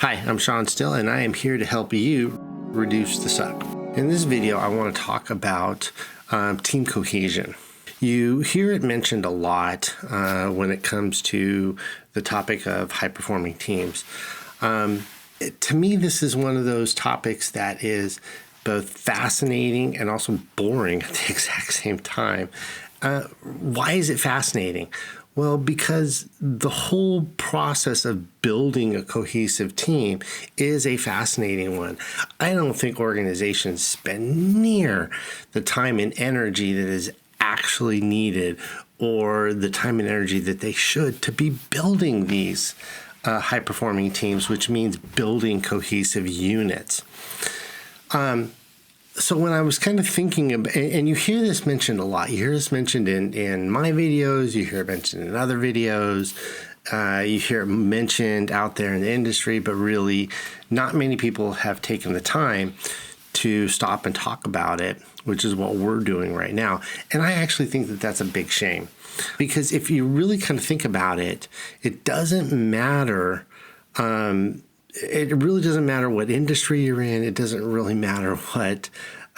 Hi, I'm Sean Still, and I am here to help you reduce the suck. In this video, I want to talk about team cohesion. You hear it mentioned a lot when it comes to the topic of high-performing teams. To me, this is one of those topics that is both fascinating and also boring at the exact same time. Why is it fascinating? Well, because the whole process of building a cohesive team is a fascinating one. I don't think organizations spend near the time and energy that is actually needed, or the time and energy that they should, to be building these high-performing teams, which means building cohesive units. So when I was kind of thinking about, and you hear this mentioned a lot, you hear this mentioned in my videos, you hear it mentioned in other videos, you hear it mentioned out there in the industry, but really not many people have taken the time to stop and talk about it, which is what we're doing right now. And I actually think that that's a big shame, because if you really kind of think about it, it doesn't matter. It really doesn't matter what industry you're in. It doesn't really matter what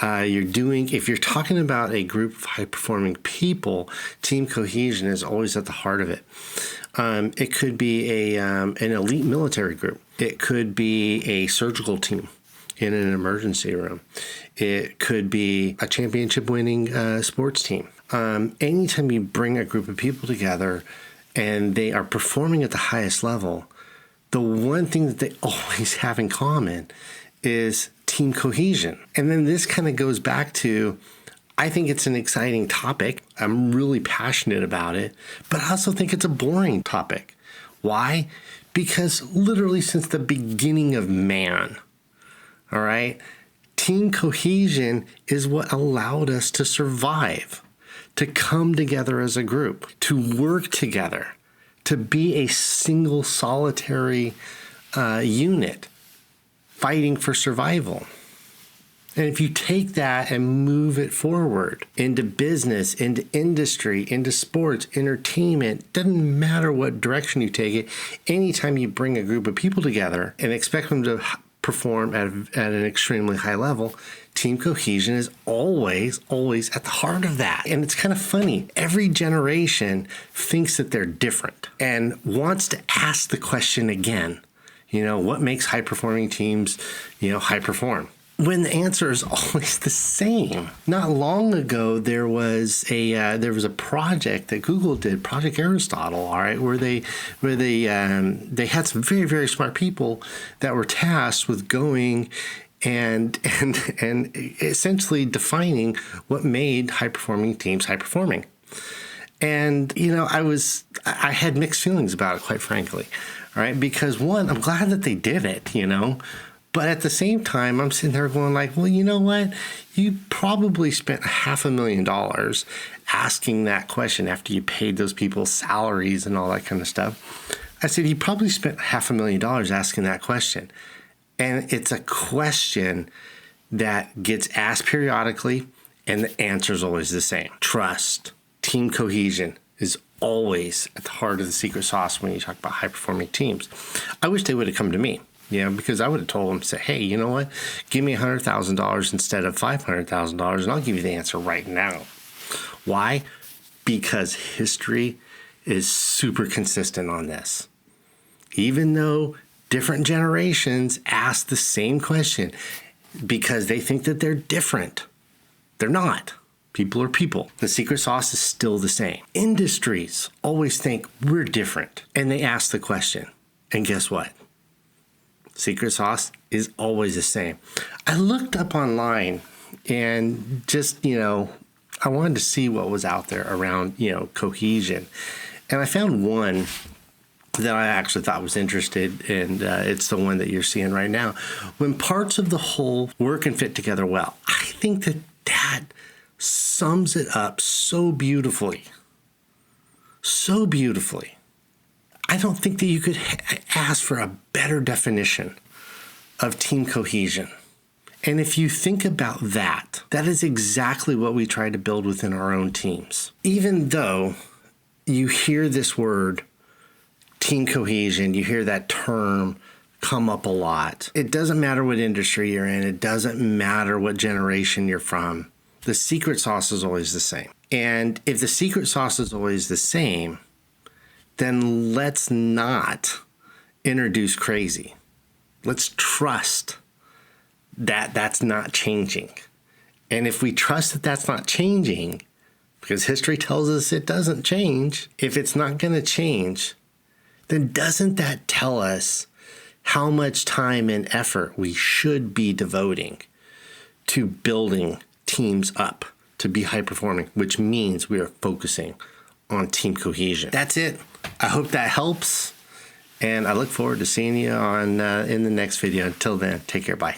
you're doing. If you're talking about a group of high-performing people, team cohesion is always at the heart of it. It could be an elite military group. It could be a surgical team in an emergency room. It could be a championship-winning sports team. Anytime you bring a group of people together and they are performing at the highest level, the one thing that they always have in common is team cohesion. And then this kind of goes back to, I think it's an exciting topic. I'm really passionate about it, but I also think it's a boring topic. Why? Because literally since the beginning of man, all right, team cohesion is what allowed us to survive, to come together as a group, to work together, to be a single solitary unit fighting for survival. And if you take that and move it forward into business, into industry, into sports, entertainment, doesn't matter what direction you take it, anytime you bring a group of people together and expect them to perform at an extremely high level, team cohesion is always at the heart of that. And it's kind of funny. Every generation thinks that they're different and wants to ask the question again, what makes high-performing teams, high perform? When the answer is always the same. Not long ago, there was a project that Google did, Project Aristotle, all right, where they had some very, very smart people that were tasked with going and essentially defining what made high-performing teams high-performing. And I had mixed feelings about it, quite frankly, all right, because one, I'm glad that they did it, but at the same time, I'm sitting there going like, well, you know what? You probably spent $500,000 asking that question after you paid those people's salaries and all that kind of stuff. I said, you probably spent $500,000 asking that question. And it's a question that gets asked periodically, and the answer is always the same. Trust, team cohesion is always at the heart of the secret sauce when you talk about high-performing teams. I wish they would have come to me. Because I would have told them, say, hey, you know what? Give me $100,000 instead of $500,000, and I'll give you the answer right now. Why? Because history is super consistent on this. Even though different generations ask the same question because they think that they're different, they're not. People are people. The secret sauce is still the same. Industries always think we're different, and they ask the question. And guess what? Secret sauce is always the same. I looked up online and just, I wanted to see what was out there around, cohesion. And I found one that I actually thought was interested, and it's the one that you're seeing right now. When parts of the whole work and fit together well. I think that sums it up so beautifully. So beautifully. I don't think that you could ask for a better definition of team cohesion. And if you think about that, that is exactly what we try to build within our own teams. Even though you hear this word, team cohesion, you hear that term come up a lot. It doesn't matter what industry you're in. It doesn't matter what generation you're from. The secret sauce is always the same. And if the secret sauce is always the same, then let's not introduce crazy. Let's trust that that's not changing. And if we trust that that's not changing, because history tells us it doesn't change, if it's not going to change, then doesn't that tell us how much time and effort we should be devoting to building teams up to be high performing, which means we are focusing on team cohesion. That's it. I hope that helps. And I look forward to seeing you on in the next video. Until then, take care. Bye.